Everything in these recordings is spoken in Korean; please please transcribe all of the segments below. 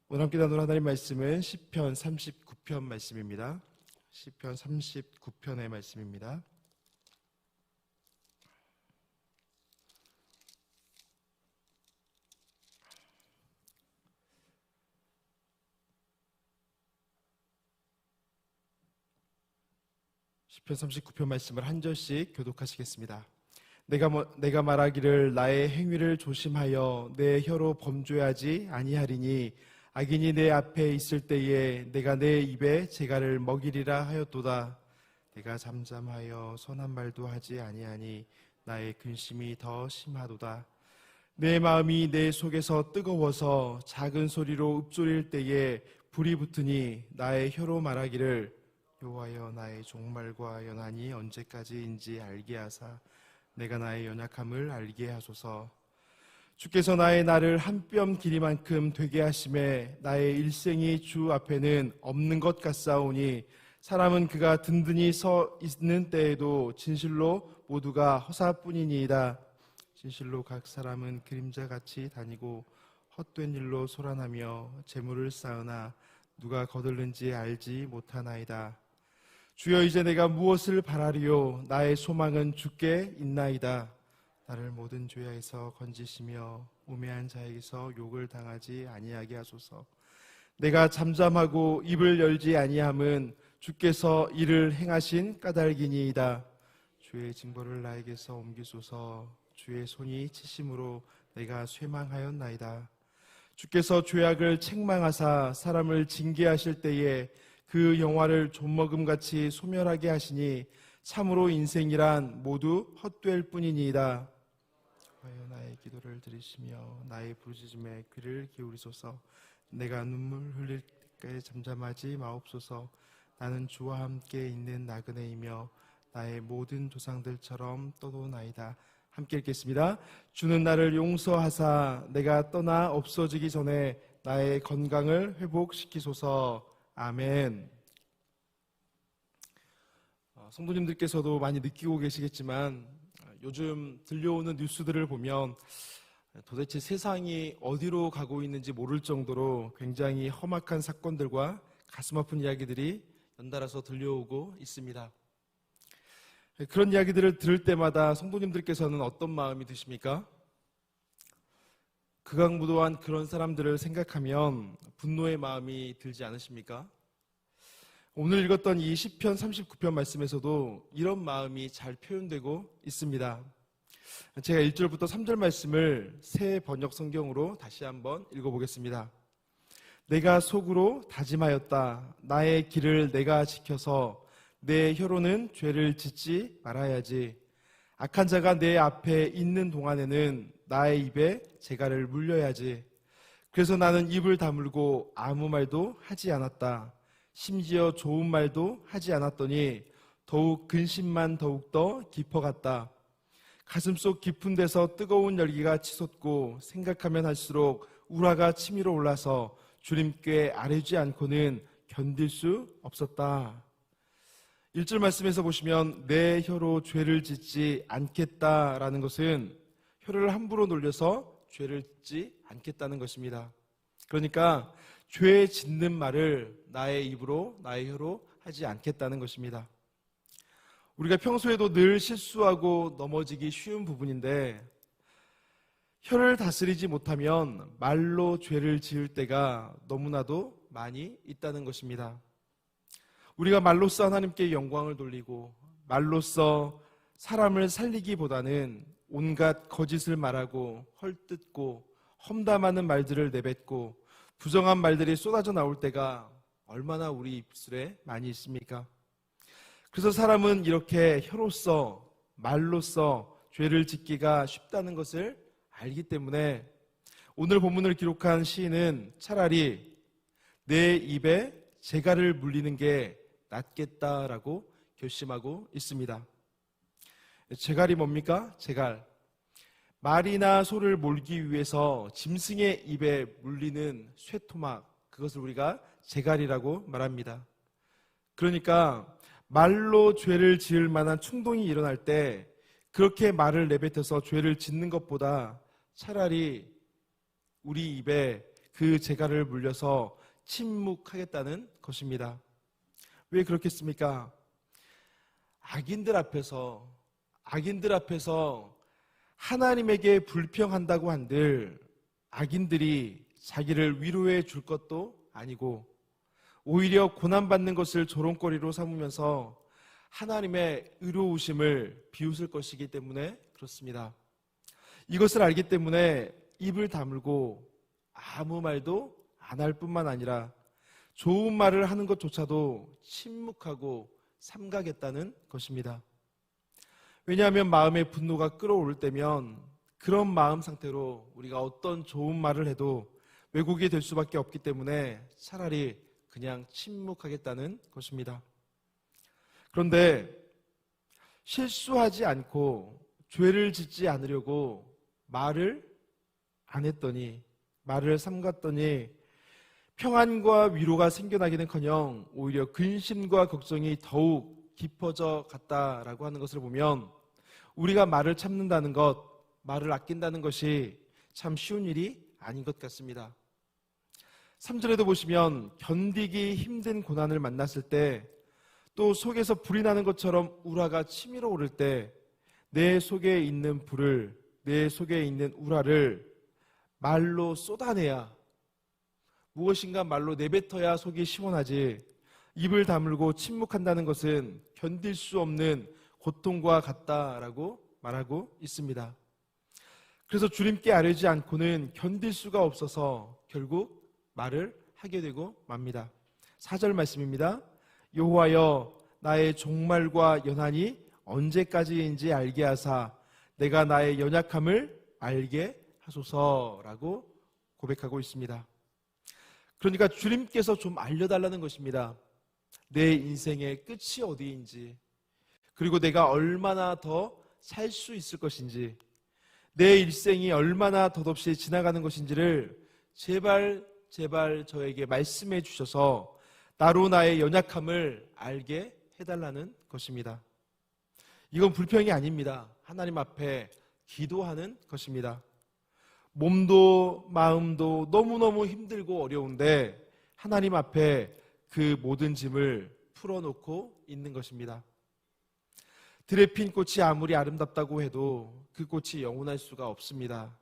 오늘 함께 나눌 하나님 말씀은 시편 39편 말씀입니다. 시편 39편의 말씀입니다. 시편 39편 말씀을 한 절씩 교독하시겠습니다. 내가 말하기를 나의 행위를 조심하여 내 혀로 범죄하지 아니하리니 악인이 내 앞에 있을 때에 내가 내 입에 재갈을 먹이리라 하였도다. 내가 잠잠하여 선한 말도 하지 아니하니 나의 근심이 더 심하도다. 내 마음이 내 속에서 뜨거워서 작은 소리로 읊조릴 때에 불이 붙으니 나의 혀로 말하기를 여호와여 나의 종말과 연한이 언제까지인지 알게 하사 내가 나의 연약함을 알게 하소서. 주께서 나의 날을 한 뼘 길이만큼 되게 하심에 나의 일생이 주 앞에는 없는 것 같사오니 사람은 그가 든든히 서 있는 때에도 진실로 모두가 허사뿐이니이다. 진실로 각 사람은 그림자같이 다니고 헛된 일로 소란하며 재물을 쌓으나 누가 거들는지 알지 못하나이다. 주여 이제 내가 무엇을 바라리요? 나의 소망은 주께 있나이다. 나를 모든 죄악에서 건지시며 우매한 자에게서 욕을 당하지 아니하게 하소서. 내가 잠잠하고 입을 열지 아니함은 주께서 이를 행하신 까닭이니이다. 주의 징벌을 나에게서 옮기소서. 주의 손이 치심으로 내가 쇠망하였나이다. 주께서 죄악을 책망하사 사람을 징계하실 때에 그 영화를 좀먹음같이 소멸하게 하시니 참으로 인생이란 모두 헛될 뿐이니이다. 하여 나의 기도를 들으시며 나의 부르짖음에 귀를 기울이소서. 내가 눈물 흘릴 때까지 잠잠하지 마옵소서. 나는 주와 함께 있는 나그네이며 나의 모든 조상들처럼 떠도나이다. 함께 읽겠습니다. 주는 나를 용서하사 내가 떠나 없어지기 전에 나의 건강을 회복시키소서. 아멘. 성도님들께서도 많이 느끼고 계시겠지만 요즘 들려오는 뉴스들을 보면 도대체 세상이 어디로 가고 있는지 모를 정도로 굉장히 험악한 사건들과 가슴 아픈 이야기들이 연달아서 들려오고 있습니다. 그런 이야기들을 들을 때마다 성도님들께서는 어떤 마음이 드십니까? 극악무도한 그런 사람들을 생각하면 분노의 마음이 들지 않으십니까? 오늘 읽었던 이 시편 39편 말씀에서도 이런 마음이 잘 표현되고 있습니다. 제가 1절부터 3절 말씀을 새 번역 성경으로 다시 한번 읽어보겠습니다. 내가 속으로 다짐하였다. 나의 길을 내가 지켜서 내 혀로는 죄를 짓지 말아야지. 악한 자가 내 앞에 있는 동안에는 나의 입에 재갈을 물려야지. 그래서 나는 입을 다물고 아무 말도 하지 않았다. 심지어 좋은 말도 하지 않았더니 더욱 근심만 더욱더 깊어갔다. 가슴속 깊은 데서 뜨거운 열기가 치솟고 생각하면 할수록 우라가 치밀어 올라서 주님께 아뢰지 않고는 견딜 수 없었다. 1절 말씀에서 보시면 내 혀로 죄를 짓지 않겠다라는 것은 혀를 함부로 놀려서 죄를 짓지 않겠다는 것입니다. 그러니까 죄 짓는 말을 나의 입으로 나의 혀로 하지 않겠다는 것입니다. 우리가 평소에도 늘 실수하고 넘어지기 쉬운 부분인데 혀를 다스리지 못하면 말로 죄를 지을 때가 너무나도 많이 있다는 것입니다. 우리가 말로써 하나님께 영광을 돌리고 말로써 사람을 살리기보다는 온갖 거짓을 말하고 헐뜯고 험담하는 말들을 내뱉고 부정한 말들이 쏟아져 나올 때가 얼마나 우리 입술에 많이 있습니까? 그래서 사람은 이렇게 혀로써 말로써 죄를 짓기가 쉽다는 것을 알기 때문에 오늘 본문을 기록한 시인은 차라리 내 입에 재갈을 물리는 게 낫겠다라고 결심하고 있습니다. 재갈이 뭡니까? 재갈. 말이나 소를 몰기 위해서 짐승의 입에 물리는 쇠토막, 그것을 우리가 재갈이라고 말합니다. 그러니까 말로 죄를 지을 만한 충동이 일어날 때 그렇게 말을 내뱉어서 죄를 짓는 것보다 차라리 우리 입에 그 재갈을 물려서 침묵하겠다는 것입니다. 왜 그렇겠습니까? 악인들 앞에서 하나님에게 불평한다고 한들 악인들이 자기를 위로해 줄 것도 아니고 오히려 고난받는 것을 조롱거리로 삼으면서 하나님의 의로우심을 비웃을 것이기 때문에 그렇습니다. 이것을 알기 때문에 입을 다물고 아무 말도 안 할 뿐만 아니라 좋은 말을 하는 것조차도 침묵하고 삼가겠다는 것입니다. 왜냐하면 마음의 분노가 끓어오를 때면 그런 마음 상태로 우리가 어떤 좋은 말을 해도 왜곡이 될 수밖에 없기 때문에 차라리 그냥 침묵하겠다는 것입니다. 그런데 실수하지 않고 죄를 짓지 않으려고 말을 안 했더니, 말을 삼갔더니 평안과 위로가 생겨나기는커녕 오히려 근심과 걱정이 더욱 깊어져 갔다라고 하는 것을 보면 우리가 말을 참는다는 것, 말을 아낀다는 것이 참 쉬운 일이 아닌 것 같습니다. 3절에도 보시면 견디기 힘든 고난을 만났을 때, 또 속에서 불이 나는 것처럼 우라가 치밀어 오를 때 내 속에 있는 불을, 내 속에 있는 우라를 말로 쏟아내야, 무엇인가 말로 내뱉어야 속이 시원하지, 입을 다물고 침묵한다는 것은 견딜 수 없는 고통과 같다라고 말하고 있습니다. 그래서 주님께 아뢰지 않고는 견딜 수가 없어서 결국 말을 하게 되고 맙니다. 4절 말씀입니다. 여호와여, 나의 종말과 연한이 언제까지인지 알게 하사 내가 나의 연약함을 알게 하소서라고 고백하고 있습니다. 그러니까 주님께서 좀 알려달라는 것입니다. 내 인생의 끝이 어디인지, 그리고 내가 얼마나 더 살 수 있을 것인지, 내 일생이 얼마나 덧없이 지나가는 것인지를 제발 저에게 말씀해 주셔서 나로 나의 연약함을 알게 해달라는 것입니다. 이건 불평이 아닙니다. 하나님 앞에 기도하는 것입니다. 몸도 마음도 너무너무 힘들고 어려운데 하나님 앞에 그 모든 짐을 풀어놓고 있는 것입니다. 들에 핀 꽃이 아무리 아름답다고 해도 그 꽃이 영원할 수가 없습니다.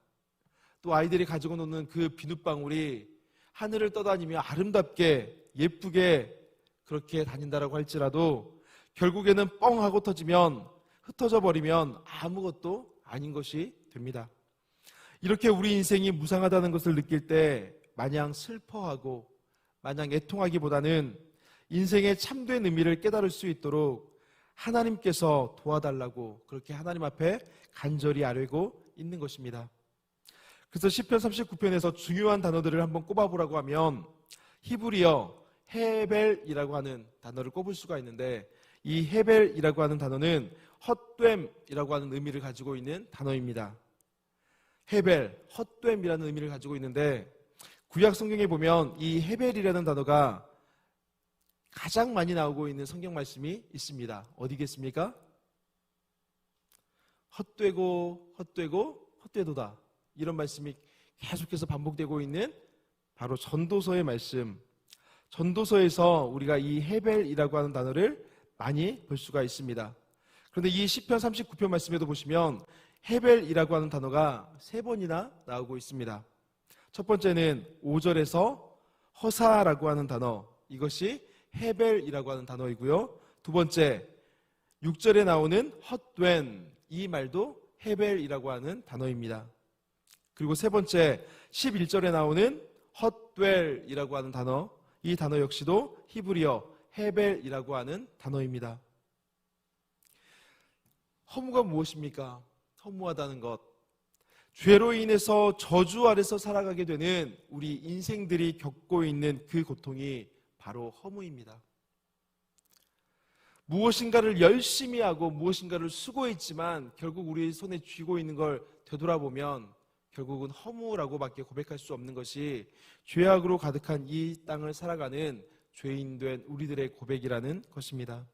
또 아이들이 가지고 노는 그 비눗방울이 하늘을 떠다니며 아름답게 예쁘게 그렇게 다닌다라고 할지라도 결국에는 뻥 하고 터지면, 흩어져 버리면 아무것도 아닌 것이 됩니다. 이렇게 우리 인생이 무상하다는 것을 느낄 때 마냥 슬퍼하고 마냥 애통하기보다는 인생의 참된 의미를 깨달을 수 있도록 하나님께서 도와달라고 그렇게 하나님 앞에 간절히 아뢰고 있는 것입니다. 그래서 시편 39편에서 중요한 단어들을 한번 꼽아보라고 하면 히브리어 헤벨이라고 하는 단어를 꼽을 수가 있는데, 이 헤벨이라고 하는 단어는 헛됨이라고 하는 의미를 가지고 있는 단어입니다. 헤벨, 헛됨이라는 의미를 가지고 있는데, 구약 성경에 보면 이 헤벨이라는 단어가 가장 많이 나오고 있는 성경 말씀이 있습니다. 어디겠습니까? 헛되고 헛되도다, 이런 말씀이 계속해서 반복되고 있는 바로 전도서의 말씀. 전도서에서 우리가 이 헤벨이라고 하는 단어를 많이 볼 수가 있습니다. 그런데 이 시편 39편 말씀에도 보시면 헤벨이라고 하는 단어가 3번이나 나오고 있습니다. 첫 번째는 5절에서 허사라고 하는 단어, 이것이 헤벨이라고 하는 단어이고요. 두 번째 6절에 나오는 헛된, 이 말도 헤벨이라고 하는 단어입니다. 그리고 세 번째 11절에 나오는 헛될이라고 하는 단어, 이 단어 역시도 히브리어 헤벨이라고 하는 단어입니다. 허무가 무엇입니까? 허무하다는 것, 죄로 인해서 저주 아래서 살아가게 되는 우리 인생들이 겪고 있는 그 고통이 바로 허무입니다. 무엇인가를 열심히 하고 무엇인가를 수고했지만 결국 우리 손에 쥐고 있는 걸 되돌아보면 결국은 허무라고밖에 고백할 수 없는 것이 죄악으로 가득한 이 땅을 살아가는 죄인된 우리들의 고백이라는 것입니다.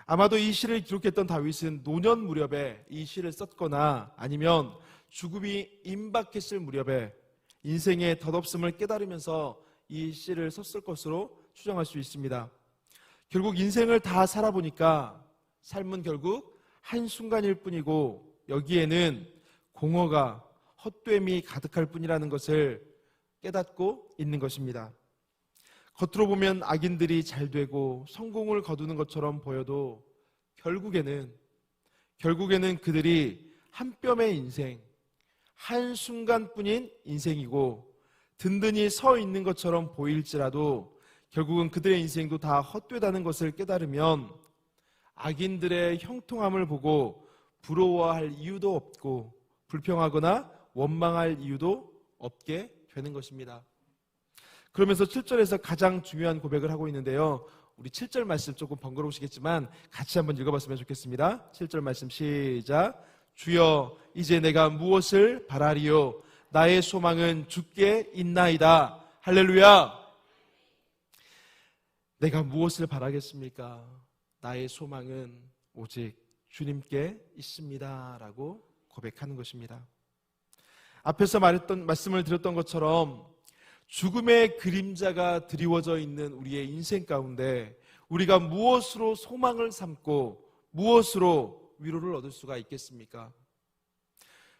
아마도 이 시를 기록했던 다윗은 노년 무렵에 이 시를 썼거나 아니면 죽음이 임박했을 무렵에 인생의 덧없음을 깨달으면서 이 시를 썼을 것으로 추정할 수 있습니다. 결국 인생을 다 살아보니까 삶은 결국 한순간일 뿐이고 여기에는 공허가 헛됨이 가득할 뿐이라는 것을 깨닫고 있는 것입니다. 겉으로 보면 악인들이 잘 되고 성공을 거두는 것처럼 보여도 결국에는 그들이 한 뼘의 인생, 한순간뿐인 인생이고 든든히 서 있는 것처럼 보일지라도 결국은 그들의 인생도 다 헛되다는 것을 깨달으면 악인들의 형통함을 보고 부러워할 이유도 없고 불평하거나 원망할 이유도 없게 되는 것입니다. 그러면서 7절에서 가장 중요한 고백을 하고 있는데요. 우리 7절 말씀 조금 번거로우시겠지만 같이 한번 읽어봤으면 좋겠습니다. 7절 말씀 시작. 주여 이제 내가 무엇을 바라리요? 나의 소망은 주께 있나이다. 할렐루야. 내가 무엇을 바라겠습니까? 나의 소망은 오직 주님께 있습니다. 라고 고백하는 것입니다. 앞에서 말씀을 드렸던 것처럼 죽음의 그림자가 드리워져 있는 우리의 인생 가운데 우리가 무엇으로 소망을 삼고 무엇으로 위로를 얻을 수가 있겠습니까?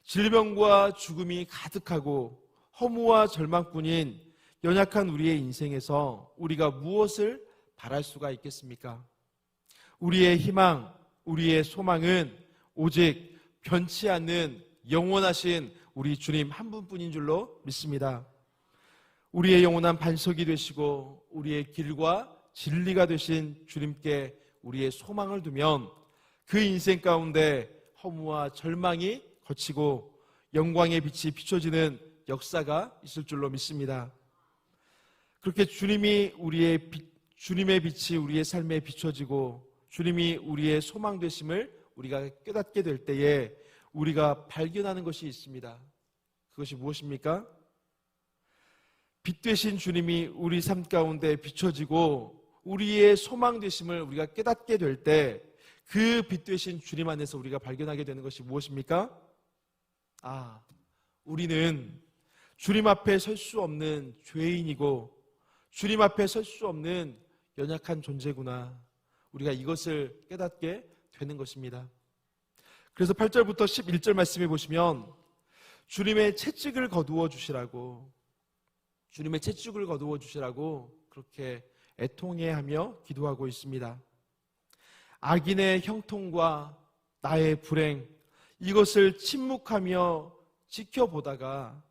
질병과 죽음이 가득하고 허무와 절망뿐인 연약한 우리의 인생에서 우리가 무엇을 바랄 수가 있겠습니까? 우리의 희망, 우리의 소망은 오직 변치 않는 영원하신 우리 주님 한 분뿐인 줄로 믿습니다. 우리의 영원한 반석이 되시고 우리의 길과 진리가 되신 주님께 우리의 소망을 두면 그 인생 가운데 허무와 절망이 거치고 영광의 빛이 비춰지는 역사가 있을 줄로 믿습니다. 그렇게 주님의 빛이 우리의 삶에 비춰지고 주님이 우리의 소망 되심을 우리가 깨닫게 될 때에 우리가 발견하는 것이 있습니다. 그것이 무엇입니까? 빛 되신 주님이 우리 삶 가운데 비춰지고 우리의 소망 되심을 우리가 깨닫게 될 때 그 빛 되신 주님 안에서 우리가 발견하게 되는 것이 무엇입니까? 우리는 주님 앞에 설 수 없는 죄인이고 주님 앞에 설 수 없는 연약한 존재구나. 우리가 이것을 깨닫게 되는 것입니다. 그래서 8절부터 11절 말씀해 보시면 주님의 채찍을 거두어 주시라고 그렇게 애통해하며 기도하고 있습니다. 악인의 형통과 나의 불행, 이것을 침묵하며 지켜보다가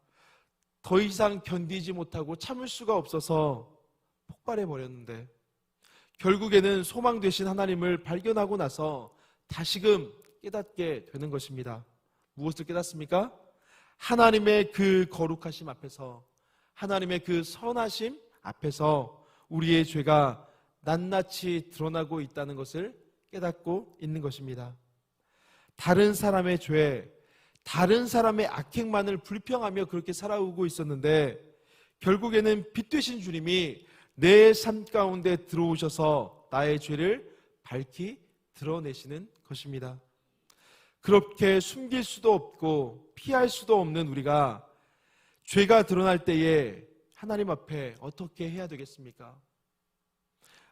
더 이상 견디지 못하고 참을 수가 없어서 폭발해 버렸는데 결국에는 소망 되신 하나님을 발견하고 나서 다시금 깨닫게 되는 것입니다. 무엇을 깨닫습니까? 하나님의 그 거룩하심 앞에서, 하나님의 그 선하심 앞에서 우리의 죄가 낱낱이 드러나고 있다는 것을 깨닫고 있는 것입니다. 다른 사람의 죄, 다른 사람의 악행만을 불평하며 그렇게 살아오고 있었는데 결국에는 빛 되신 주님이 내 삶 가운데 들어오셔서 나의 죄를 밝히 드러내시는 것입니다. 그렇게 숨길 수도 없고 피할 수도 없는 우리가 죄가 드러날 때에 하나님 앞에 어떻게 해야 되겠습니까?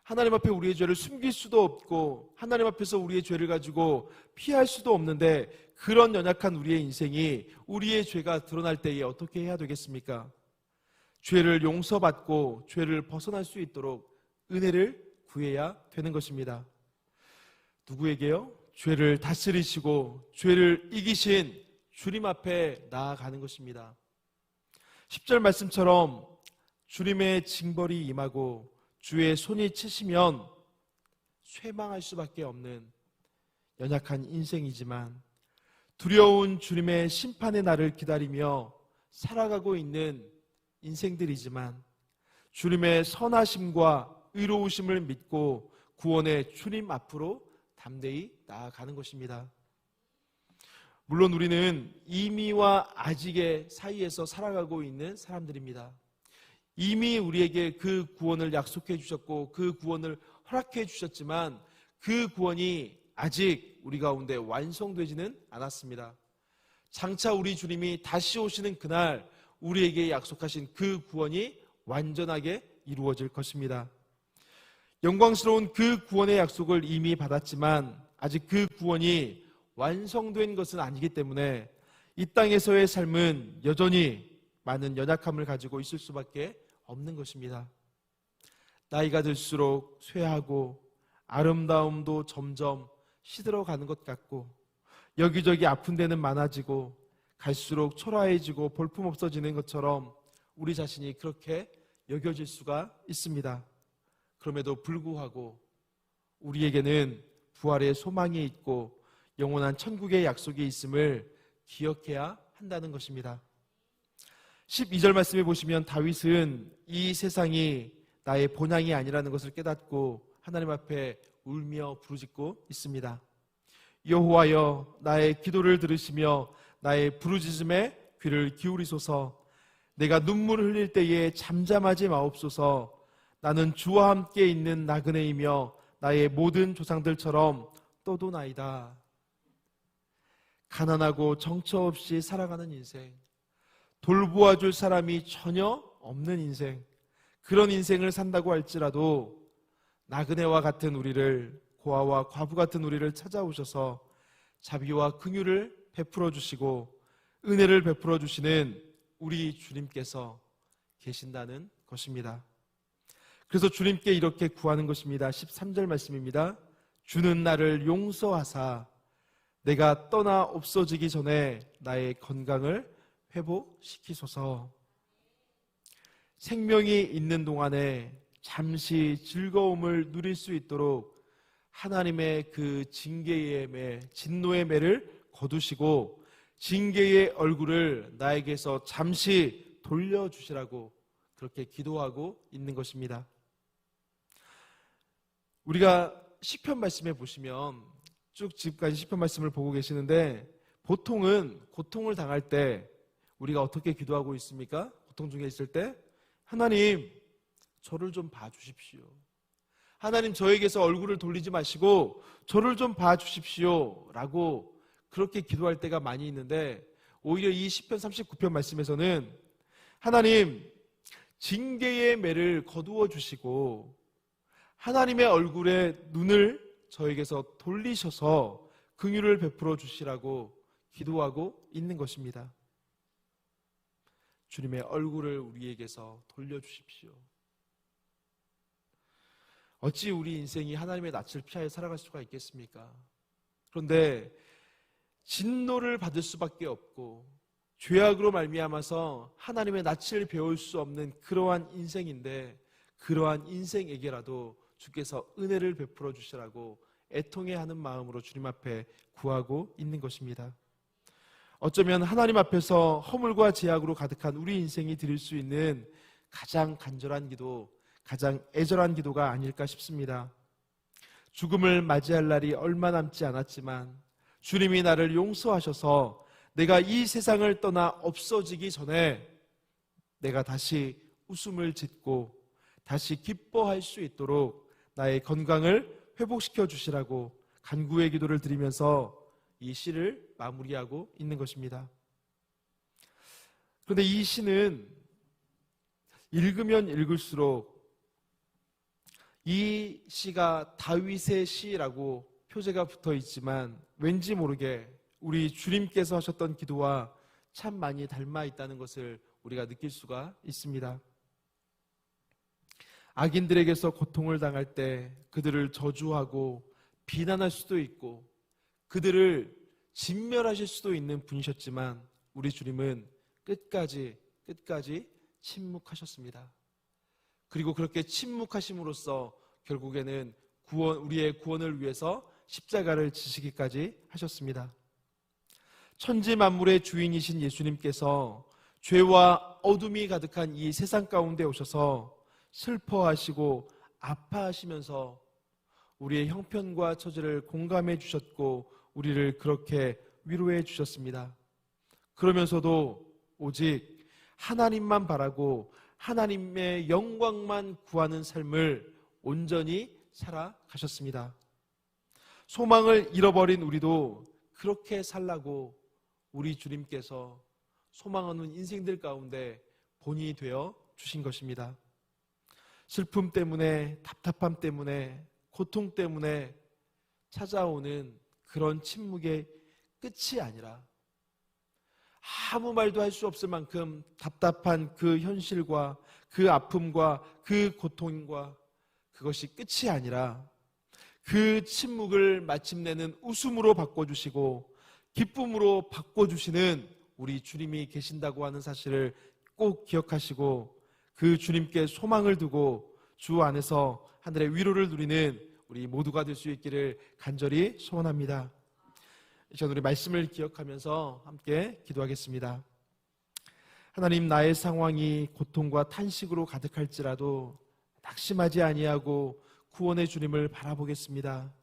하나님 앞에 우리의 죄를 숨길 수도 없고 하나님 앞에서 우리의 죄를 가지고 피할 수도 없는데 그런 연약한 우리의 인생이 우리의 죄가 드러날 때에 어떻게 해야 되겠습니까? 죄를 용서받고 죄를 벗어날 수 있도록 은혜를 구해야 되는 것입니다. 누구에게요? 죄를 다스리시고 죄를 이기신 주님 앞에 나아가는 것입니다. 10절 말씀처럼 주님의 징벌이 임하고 주의 손이 치시면 쇠망할 수밖에 없는 연약한 인생이지만 두려운 주님의 심판의 날을 기다리며 살아가고 있는 인생들이지만 주님의 선하심과 의로우심을 믿고 구원의 주님 앞으로 담대히 나아가는 것입니다. 물론 우리는 이미와 아직의 사이에서 살아가고 있는 사람들입니다. 이미 우리에게 그 구원을 약속해 주셨고 그 구원을 허락해 주셨지만 그 구원이 아직 우리 가운데 완성되지는 않았습니다. 장차 우리 주님이 다시 오시는 그날 우리에게 약속하신 그 구원이 완전하게 이루어질 것입니다. 영광스러운 그 구원의 약속을 이미 받았지만 아직 그 구원이 완성된 것은 아니기 때문에 이 땅에서의 삶은 여전히 많은 연약함을 가지고 있을 수밖에 없는 것입니다. 나이가 들수록 쇠하고 아름다움도 점점 시들어가는 것 같고 여기저기 아픈 데는 많아지고 갈수록 초라해지고 볼품없어지는 것처럼 우리 자신이 그렇게 여겨질 수가 있습니다. 그럼에도 불구하고 우리에게는 부활의 소망이 있고 영원한 천국의 약속이 있음을 기억해야 한다는 것입니다. 12절 말씀에 보시면 다윗은 이 세상이 나의 본향이 아니라는 것을 깨닫고 하나님 앞에 울며 부르짖고 있습니다. 여호와여, 나의 기도를 들으시며 나의 부르짖음에 귀를 기울이소서. 내가 눈물을 흘릴 때에 잠잠하지 마옵소서. 나는 주와 함께 있는 나그네이며 나의 모든 조상들처럼 떠도나이다. 가난하고 정처 없이 살아가는 인생, 돌보아줄 사람이 전혀 없는 인생, 그런 인생을 산다고 할지라도 나그네와 같은 우리를, 고아와 과부 같은 우리를 찾아오셔서 자비와 긍휼을 베풀어 주시고 은혜를 베풀어 주시는 우리 주님께서 계신다는 것입니다. 그래서 주님께 이렇게 구하는 것입니다. 13절 말씀입니다. 주는 나를 용서하사 내가 떠나 없어지기 전에 나의 건강을 회복시키소서. 생명이 있는 동안에 잠시 즐거움을 누릴 수 있도록 하나님의 그 징계의 매, 진노의 매를 거두시고 징계의 얼굴을 나에게서 잠시 돌려주시라고 그렇게 기도하고 있는 것입니다. 우리가 시편 말씀에 보시면 쭉 지금까지 시편 말씀을 보고 계시는데 보통은 고통을 당할 때 우리가 어떻게 기도하고 있습니까? 고통 중에 있을 때 하나님 저를 좀 봐주십시오. 하나님 저에게서 얼굴을 돌리지 마시고 저를 좀 봐주십시오 라고 그렇게 기도할 때가 많이 있는데 오히려 이 시편 39편 말씀에서는 하나님 징계의 매를 거두어 주시고 하나님의 얼굴에 눈을 저에게서 돌리셔서 긍휼을 베풀어 주시라고 기도하고 있는 것입니다. 주님의 얼굴을 우리에게서 돌려주십시오. 어찌 우리 인생이 하나님의 낯을 피하여 살아갈 수가 있겠습니까? 그런데 진노를 받을 수밖에 없고 죄악으로 말미암아서 하나님의 낯을 배울 수 없는 그러한 인생인데 그러한 인생에게라도 주께서 은혜를 베풀어 주시라고 애통해 하는 마음으로 주님 앞에 구하고 있는 것입니다. 어쩌면 하나님 앞에서 허물과 제약으로 가득한 우리 인생이 드릴 수 있는 가장 간절한 기도, 가장 애절한 기도가 아닐까 싶습니다. 죽음을 맞이할 날이 얼마 남지 않았지만 주님이 나를 용서하셔서 내가 이 세상을 떠나 없어지기 전에 내가 다시 웃음을 짓고 다시 기뻐할 수 있도록 나의 건강을 회복시켜 주시라고 간구의 기도를 드리면서 이 시를 마무리하고 있는 것입니다. 그런데 이 시는 읽으면 읽을수록 이 시가 다윗의 시라고 표제가 붙어 있지만 왠지 모르게 우리 주님께서 하셨던 기도와 참 많이 닮아 있다는 것을 우리가 느낄 수가 있습니다. 악인들에게서 고통을 당할 때 그들을 저주하고 비난할 수도 있고 그들을 진멸하실 수도 있는 분이셨지만 우리 주님은 끝까지 침묵하셨습니다. 그리고 그렇게 침묵하심으로써 결국에는 우리의 구원을 위해서 십자가를 지시기까지 하셨습니다. 천지 만물의 주인이신 예수님께서 죄와 어둠이 가득한 이 세상 가운데 오셔서 슬퍼하시고 아파하시면서 우리의 형편과 처지를 공감해 주셨고 우리를 그렇게 위로해 주셨습니다. 그러면서도 오직 하나님만 바라고 하나님의 영광만 구하는 삶을 온전히 살아가셨습니다. 소망을 잃어버린 우리도 그렇게 살라고 우리 주님께서 소망하는 인생들 가운데 본인이 되어 주신 것입니다. 슬픔 때문에, 답답함 때문에, 고통 때문에 찾아오는 그런 침묵의 끝이 아니라 아무 말도 할 수 없을 만큼 답답한 그 현실과 그 아픔과 그 고통과 그것이 끝이 아니라 그 침묵을 마침내는 웃음으로 바꿔주시고 기쁨으로 바꿔주시는 우리 주님이 계신다고 하는 사실을 꼭 기억하시고 그 주님께 소망을 두고 주 안에서 하늘의 위로를 누리는 우리 모두가 될 수 있기를 간절히 소원합니다. 저는 우리 말씀을 기억하면서 함께 기도하겠습니다. 하나님, 나의 상황이 고통과 탄식으로 가득할지라도 낙심하지 아니하고 구원의 주님을 바라보겠습니다.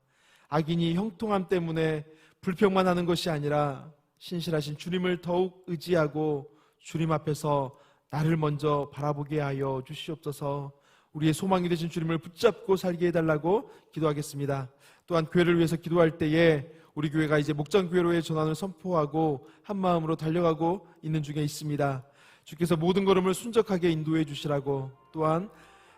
악인이 형통함 때문에 불평만 하는 것이 아니라 신실하신 주님을 더욱 의지하고 주님 앞에서 나를 먼저 바라보게 하여 주시옵소서. 우리의 소망이 되신 주님을 붙잡고 살게 해달라고 기도하겠습니다. 또한 교회를 위해서 기도할 때에 우리 교회가 이제 목장교회로의 전환을 선포하고 한마음으로 달려가고 있는 중에 있습니다. 주께서 모든 걸음을 순적하게 인도해 주시라고, 또한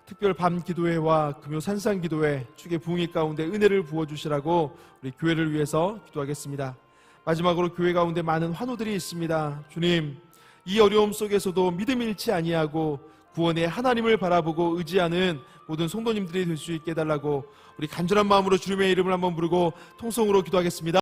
특별 밤 기도회와 금요 산상 기도회 축의 부흥이 가운데 은혜를 부어주시라고 우리 교회를 위해서 기도하겠습니다. 마지막으로 교회 가운데 많은 환우들이 있습니다. 주님, 이 어려움 속에서도 믿음 잃지 아니하고 구원의 하나님을 바라보고 의지하는 모든 성도님들이 될 수 있게 해달라고 우리 간절한 마음으로 주님의 이름을 한번 부르고 통성으로 기도하겠습니다.